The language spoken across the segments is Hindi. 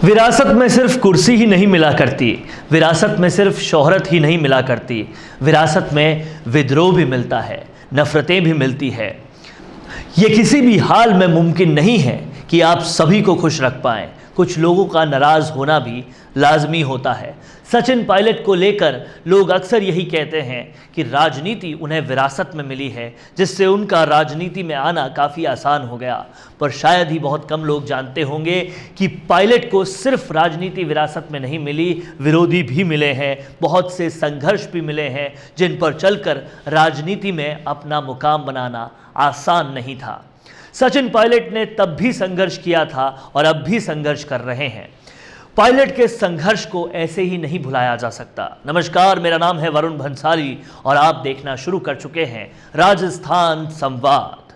विरासत में सिर्फ कुर्सी ही नहीं मिला करती, विरासत में सिर्फ शोहरत ही नहीं मिला करती, विरासत में विद्रोह भी मिलता है, नफरतें भी मिलती है। ये किसी भी हाल में मुमकिन नहीं है कि आप सभी को खुश रख पाएं। कुछ लोगों का नाराज़ होना भी लाजमी होता है। सचिन पायलट को लेकर लोग अक्सर यही कहते हैं कि राजनीति उन्हें विरासत में मिली है, जिससे उनका राजनीति में आना काफ़ी आसान हो गया। पर शायद ही बहुत कम लोग जानते होंगे कि पायलट को सिर्फ राजनीति विरासत में नहीं मिली, विरोधी भी मिले हैं, बहुत से संघर्ष भी मिले हैं, जिन पर चलकर राजनीति में अपना मुकाम बनाना आसान नहीं था। सचिन पायलट ने तब भी संघर्ष किया था और अब भी संघर्ष कर रहे हैं। पायलट के संघर्ष को ऐसे ही नहीं भुलाया जा सकता। नमस्कार, मेरा नाम है वरुण भंसाली और आप देखना शुरू कर चुके हैं राजस्थान संवाद।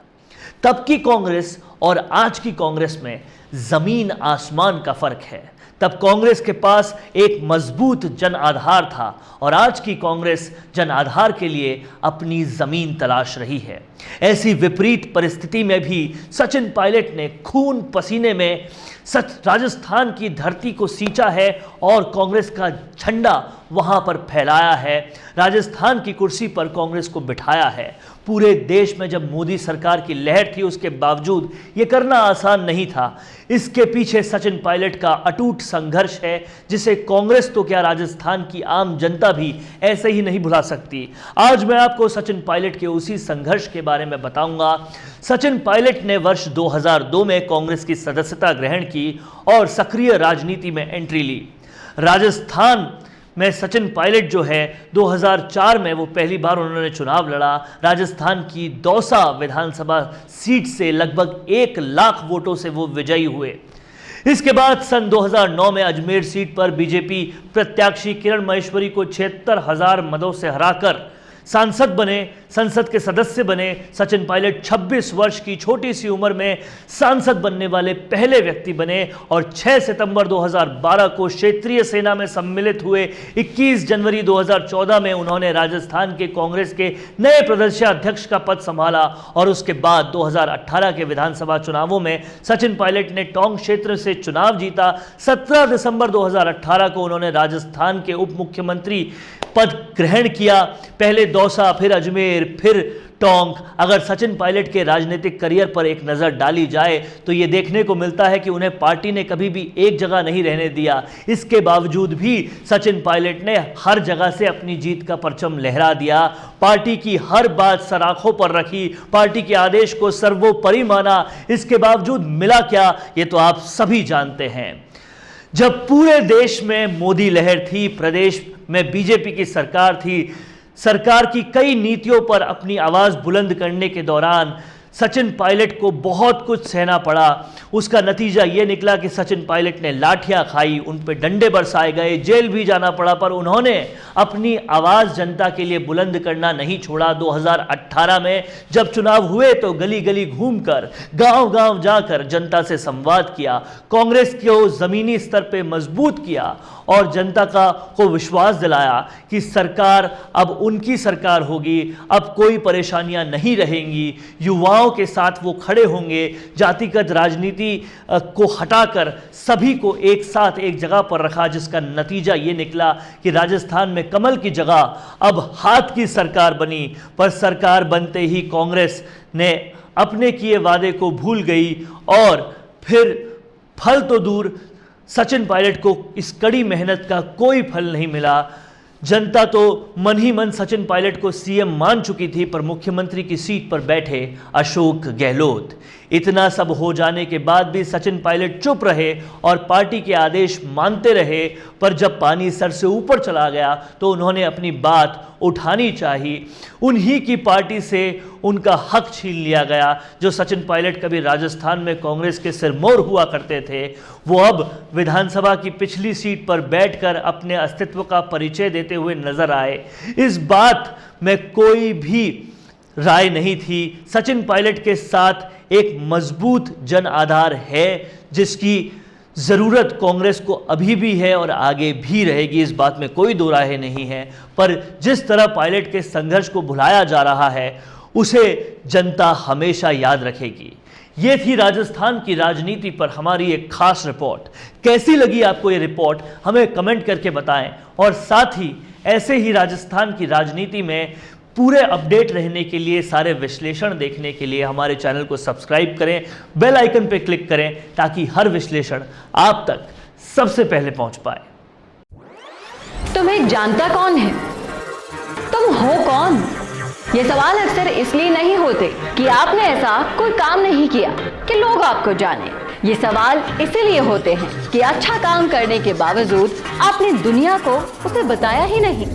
तब की कांग्रेस और आज की कांग्रेस में जमीन आसमान का फर्क है। तब कांग्रेस के पास एक मजबूत जन आधार था और आज की कांग्रेस जन आधार के लिए अपनी जमीन तलाश रही है। ऐसी विपरीत परिस्थिति में भी सचिन पायलट ने खून पसीने में राजस्थान की धरती को सींचा है और कांग्रेस का झंडा वहां पर फैलाया है, राजस्थान की कुर्सी पर कांग्रेस को बिठाया है। पूरे देश में जब मोदी सरकार की लहर थी, उसके बावजूद ये करना आसान नहीं था। इसके पीछे सचिन पायलट का अटूट संघर्ष है, जिसे कांग्रेस तो क्या, राजस्थान की आम जनता भी ऐसे ही नहीं भुला सकती। आज मैं आपको सचिन पायलट के उसी संघर्ष के बारे में बताऊंगा। सचिन पायलट ने वर्ष 2002 में कांग्रेस की सदस्यता ग्रहण की और सक्रिय राजनीति में एंट्री ली। राजस्थान में सचिन पायलट जो है 2004 में वो पहली बार उन्होंने चुनाव लड़ा। राजस्थान की दौसा विधानसभा सीट से लगभग 1 लाख वोटों से वो विजयी हुए। इसके बाद सन 2009 में अजमेर सीट पर बीजेपी प्रत्याशी किरण महेश्वरी को 76,000 मतों से हराकर सांसद बने, संसद के सदस्य बने। सचिन पायलट 26 वर्ष की छोटी सी उम्र में सांसद बनने वाले पहले व्यक्ति बने और 6 सितंबर 2012 को क्षेत्रीय सेना में सम्मिलित हुए। 21 जनवरी 2014 में उन्होंने राजस्थान के कांग्रेस के नए प्रदेशाध्यक्ष का पद संभाला और उसके बाद 2018 के विधानसभा चुनावों में सचिन पायलट ने टोंक क्षेत्र से चुनाव जीता। 17 दिसंबर 2018 को उन्होंने राजस्थान के उप मुख्यमंत्री पद ग्रहण किया। पहले दौसा, फिर अजमेर, फिर टोंक। अगर सचिन पायलट के राजनीतिक करियर पर एक नज़र डाली जाए तो ये देखने को मिलता है कि उन्हें पार्टी ने कभी भी एक जगह नहीं रहने दिया। इसके बावजूद भी सचिन पायलट ने हर जगह से अपनी जीत का परचम लहरा दिया, पार्टी की हर बात सराखों पर रखी, पार्टी के आदेश को सर्वोपरि माना। इसके बावजूद मिला क्या, ये तो आप सभी जानते हैं। जब पूरे देश में मोदी लहर थी, प्रदेश में बीजेपी की सरकार थी, सरकार की कई नीतियों पर अपनी आवाज़ बुलंद करने के दौरान सचिन पायलट को बहुत कुछ सहना पड़ा। उसका नतीजा ये निकला कि सचिन पायलट ने लाठियां खाई, उन पे डंडे बरसाए गए, जेल भी जाना पड़ा, पर उन्होंने अपनी आवाज़ जनता के लिए बुलंद करना नहीं छोड़ा। 2018 में जब चुनाव हुए तो गली गली घूमकर, गांव-गांव जाकर जनता से संवाद किया, कांग्रेस को ज़मीनी स्तर पर मजबूत किया और जनता को विश्वास दिलाया कि सरकार अब उनकी सरकार होगी, अब कोई परेशानियां नहीं रहेंगी, युवाओं के साथ वो खड़े होंगे। जातिगत राजनीति को हटाकर सभी को एक साथ एक जगह पर रखा, जिसका नतीजा ये निकला कि राजस्थान में कमल की जगह अब हाथ की सरकार बनी। पर सरकार बनते ही कांग्रेस ने अपने किए वादे को भूल गई और फिर फल तो दूर, सचिन पायलट को इस कड़ी मेहनत का कोई फल नहीं मिला। जनता तो मन ही मन सचिन पायलट को सीएम मान चुकी थी, पर मुख्यमंत्री की सीट पर बैठे अशोक गहलोत। इतना सब हो जाने के बाद भी सचिन पायलट चुप रहे और पार्टी के आदेश मानते रहे। पर जब पानी सर से ऊपर चला गया तो उन्होंने अपनी बात उठानी चाहिए। उन्हीं की पार्टी से उनका हक छीन लिया गया। जो सचिन पायलट कभी राजस्थान में कांग्रेस के सिरमौर हुआ करते थे, वो अब विधानसभा की पिछली सीट पर बैठकर अपने अस्तित्व का परिचय देते हुए नजर आए। इस बात में कोई भी राय नहीं थी। सचिन पायलट के साथ एक मजबूत जन आधार है, जिसकी ज़रूरत कांग्रेस को अभी भी है और आगे भी रहेगी, इस बात में कोई दो राय नहीं है। पर जिस तरह पायलट के संघर्ष को भुलाया जा रहा है, उसे जनता हमेशा याद रखेगी। ये थी राजस्थान की राजनीति पर हमारी एक खास रिपोर्ट। कैसी लगी आपको ये रिपोर्ट, हमें कमेंट करके बताएं। और साथ ही ऐसे ही राजस्थान की राजनीति में पूरे अपडेट रहने के लिए, सारे विश्लेषण देखने के लिए हमारे चैनल को सब्सक्राइब करें, बेल आइकन पर क्लिक करें, ताकि हर विश्लेषण आप तक सबसे पहले पहुंच पाए। तुम्हें जानता कौन है? तुम हो कौन? ये सवाल अक्सर इसलिए नहीं होते कि आपने ऐसा कोई काम नहीं किया कि लोग आपको जाने। ये सवाल इसीलिए होते हैं कि अच्छा काम करने के बावजूद आपने दुनिया को उसे बताया ही नहीं।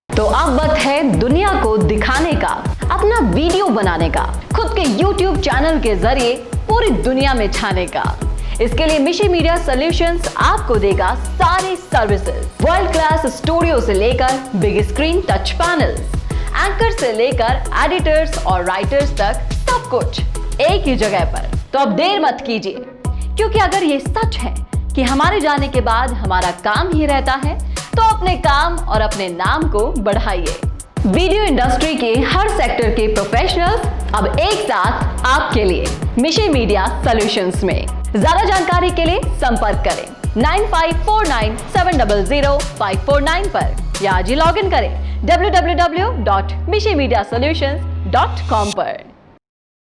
तो अब वक्त है दुनिया को दिखाने का, अपना वीडियो बनाने का, खुद के YouTube चैनल के जरिए पूरी दुनिया में छाने का। इसके लिए मिशी मीडिया सॉल्यूशंस आपको देगा सारी सर्विसेज, वर्ल्ड क्लास स्टूडियो से लेकर big screen touch panels, anchor से लेकर एडिटर्स और राइटर्स तक सब कुछ एक ही जगह पर। तो अब देर मत कीजिए, क्योंकि अगर ये सच है कि हमारे जाने के बाद हमारा काम ही रहता है, तो अपने काम और अपने नाम को बढ़ाइए। वीडियो इंडस्ट्री के हर सेक्टर के प्रोफेशनल्स अब एक साथ आपके लिए मिशी मीडिया सॉल्यूशंस में। ज्यादा जानकारी के लिए संपर्क करें 9549700549 पर या आज ही लॉग इन करें www.mishimediasolutions.com पर।